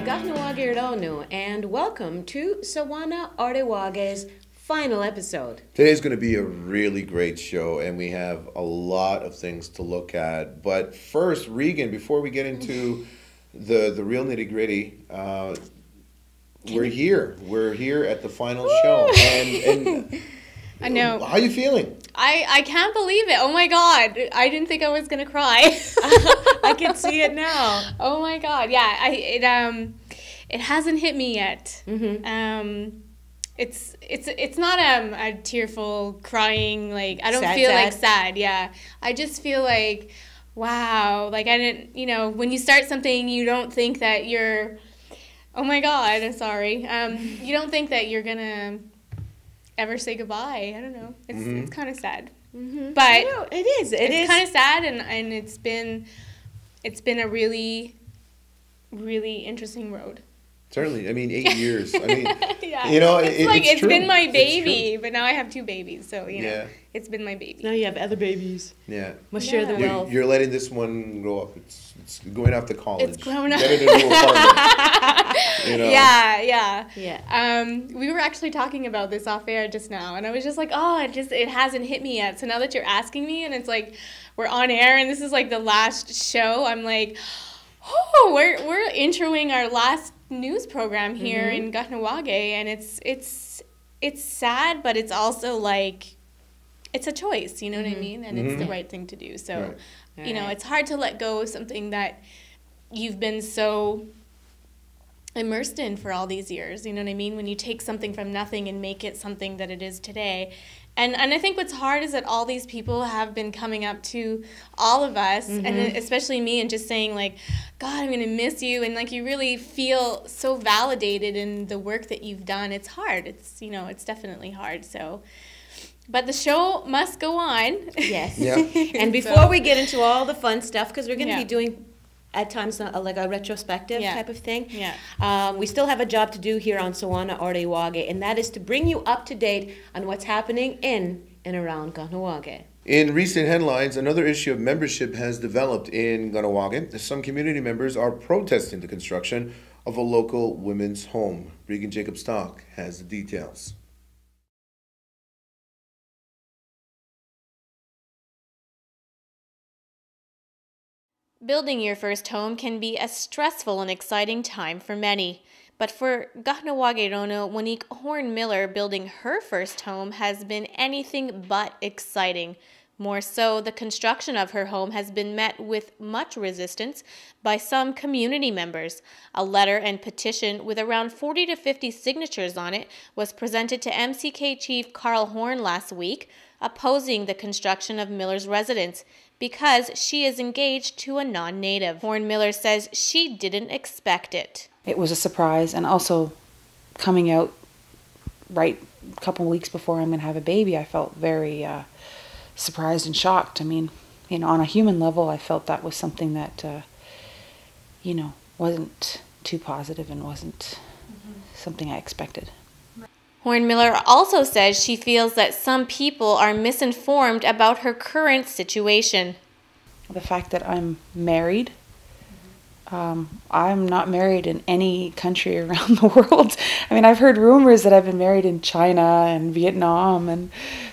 Gahnawagironu, and welcome to Sawenna Aoriwa's final episode. Today's going to be a really great show, and we have a lot of things to look at. But first, Regan, before we get into the real nitty-gritty, we're here. We're here at the final show. And I know. How are you feeling? I can't believe it. Oh my God. I didn't think I was going to cry. I can see it now. Oh my God. Yeah, it hasn't hit me yet. Mm-hmm. It's not a tearful crying, like I don't Sad, feel sad? like sad. Yeah. I just feel like wow, like I didn't, when you start something you don't think that you're oh my God, I'm sorry. You don't think that you're going to ever say goodbye. I don't know. It's kind of sad. Mm-hmm. But it is. It's kind of sad, and it's been a really, really interesting road. Certainly. I mean, 8 years. I mean, Yeah. it's true. Been my It's baby, true. but now I have 2 babies, so Yeah. it's been my baby. Now you have other babies. Yeah. Must share the wealth. You're letting this one grow up. It's going off to college. It's grown up. Get it a new apartment. Yeah. We were actually talking about this off air just now, and I was just like, it hasn't hit me yet. So now that you're asking me, and it's like we're on air, and this is like the last show, I'm like, we're introing our last news program here in Gahnawage, and it's sad, but it's also like it's a choice, you know what I mean? And it's the right thing to do. So, Right. it's hard to let go of something that you've been so immersed in for all these years, you know what I mean? When you take something from nothing and make it something that it is today. And I think what's hard is that all these people have been coming up to all of us, and especially me, and just saying like, God, I'm going to miss you. And like you really feel so validated in the work that you've done. It's hard. It's definitely hard. So, but the show must go on. Yes. Yeah. And before we get into all the fun stuff, because we're going to be Yeah. doing at times like a retrospective type of thing. Yeah. We still have a job to do here on Sawenna Aoriwa, and that is to bring you up to date on what's happening in and around Gahnawage. In recent headlines, another issue of membership has developed in Gahnawage. Some community members are protesting the construction of a local women's home. Regan Jacob-Stock has the details. Building your first home can be a stressful and exciting time for many. But for Gahnawagironu, Monique Horn-Miller, building her first home has been anything but exciting. More so, the construction of her home has been met with much resistance by some community members. A letter and petition with around 40 to 50 signatures on it was presented to MCK Chief Carl Horn last week, opposing the construction of Miller's residence because she is engaged to a non-native. Horn-Miller says she didn't expect it. It was a surprise, and also coming out right a couple weeks before I'm going to have a baby, I felt very surprised and shocked. I mean, on a human level, I felt that was something that, wasn't too positive and wasn't something I expected. Horn-Miller also says she feels that some people are misinformed about her current situation. The fact that I'm married, I'm not married in any country around the world. I mean, I've heard rumors that I've been married in China and Vietnam and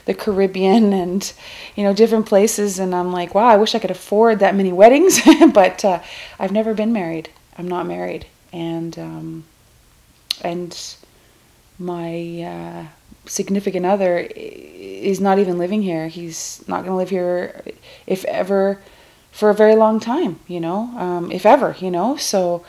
the Caribbean and, different places. And I'm like, wow, I wish I could afford that many weddings. But I've never been married. I'm not married. And my significant other is not even living here. He's not going to live here, if ever, for a very long time, if ever, So,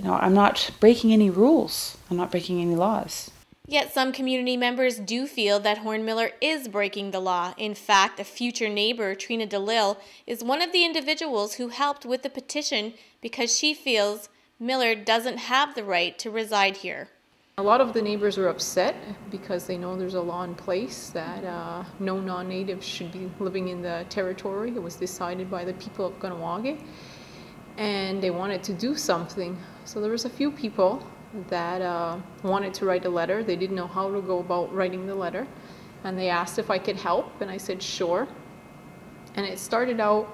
I'm not breaking any rules. I'm not breaking any laws. Yet some community members do feel that Horn-Miller is breaking the law. In fact, a future neighbor, Trina DeLille, is one of the individuals who helped with the petition because she feels Miller doesn't have the right to reside here. A lot of the neighbors were upset because they know there's a law in place that no non-natives should be living in the territory. It was decided by the people of Gahnawage, and they wanted to do something. So there was a few people that wanted to write a letter. They didn't know how to go about writing the letter, and they asked if I could help, and I said sure. And it started out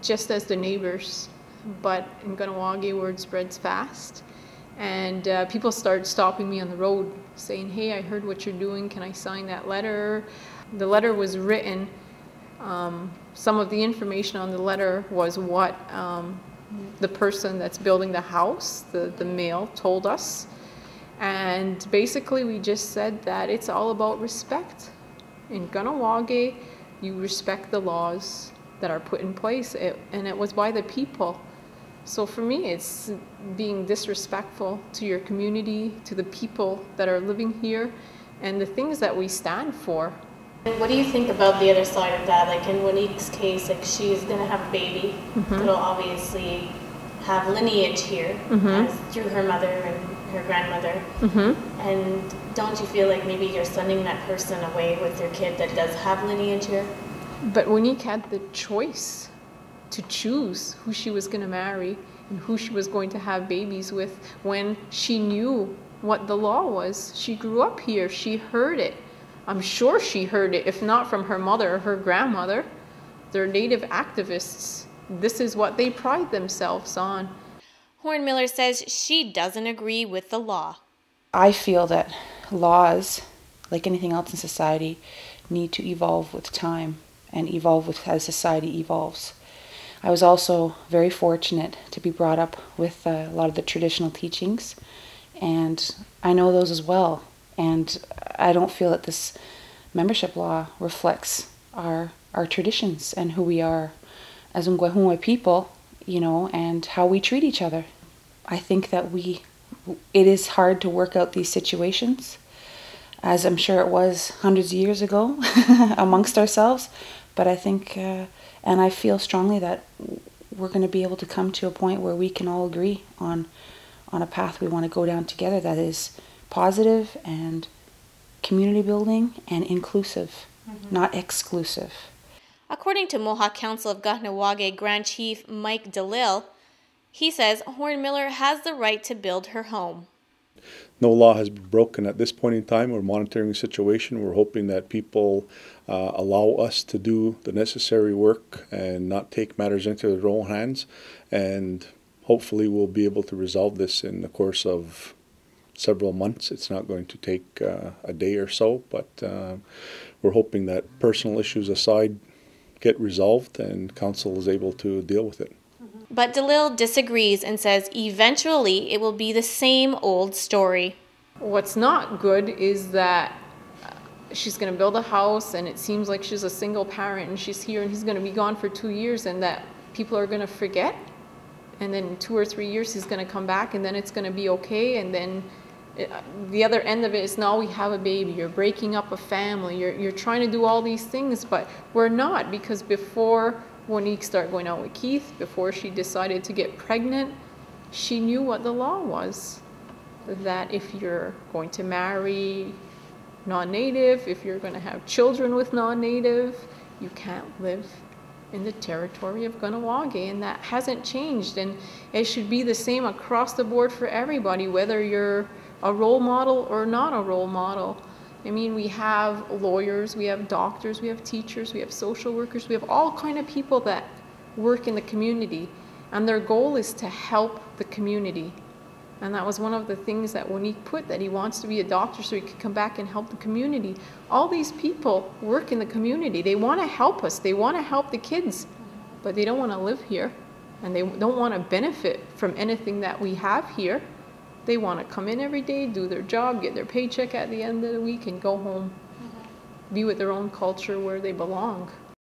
just as the neighbors but in Kahnawake, word spreads fast. And people started stopping me on the road saying, hey, I heard what you're doing. Can I sign that letter? The letter was written. Some of the information on the letter was what the person that's building the house, the male, told us. And basically we just said that it's all about respect. In Kahnawake, you respect the laws that are put in place, and it was by the people. So for me, it's being disrespectful to your community, to the people that are living here, and the things that we stand for. And what do you think about the other side of that? Like in Monique's case, like she's gonna have a baby that'll obviously have lineage here as through her mother and her grandmother. And don't you feel like maybe you're sending that person away with your kid that does have lineage here? But Monique had the choice to choose who she was going to marry and who she was going to have babies with when she knew what the law was. She grew up here. She heard it. I'm sure she heard it, if not from her mother or her grandmother. They're Native activists. This is what they pride themselves on. Horn-Miller says she doesn't agree with the law. I feel that laws, like anything else in society, need to evolve with time and evolve with as society evolves. I was also very fortunate to be brought up with a lot of the traditional teachings, and I know those as well. And I don't feel that this membership law reflects our traditions and who we are as Ngwahungwe people, you know, and how we treat each other. I think that it is hard to work out these situations, as I'm sure it was hundreds of years ago amongst ourselves. But I think, and I feel strongly that we're going to be able to come to a point where we can all agree on a path we want to go down together that is positive and community building and inclusive, not exclusive. According to Mohawk Council of Kahnawake Grand Chief Mike DeLille, he says Horn-Miller has the right to build her home. No law has been broken at this point in time. We're monitoring the situation. We're hoping that people allow us to do the necessary work and not take matters into their own hands. And hopefully we'll be able to resolve this in the course of several months. It's not going to take a day or so, but we're hoping that personal issues aside get resolved and council is able to deal with it. But DeLille disagrees and says eventually it will be the same old story. What's not good is that she's going to build a house and it seems like she's a single parent and she's here and he's going to be gone for 2 years, and that people are going to forget, and then in 2 or 3 years he's going to come back and then it's going to be okay, and then the other end of it is now we have a baby, you're breaking up a family, you're trying to do all these things, but we're not, because before Monique started going out with Keith, before she decided to get pregnant, she knew what the law was. That if you're going to marry non-native, if you're going to have children with non-native, you can't live in the territory of Kahnawake, and that hasn't changed, and it should be the same across the board for everybody, whether you're a role model or not a role model. I mean, we have lawyers, we have doctors, we have teachers, we have social workers, we have all kind of people that work in the community, and their goal is to help the community. And that was one of the things that Monique put, that he wants to be a doctor so he could come back and help the community. All these people work in the community. They want to help us. They want to help the kids, but they don't want to live here, and they don't want to benefit from anything that we have here. They want to come in every day, do their job, get their paycheck at the end of the week, and go home, be with their own culture where they belong.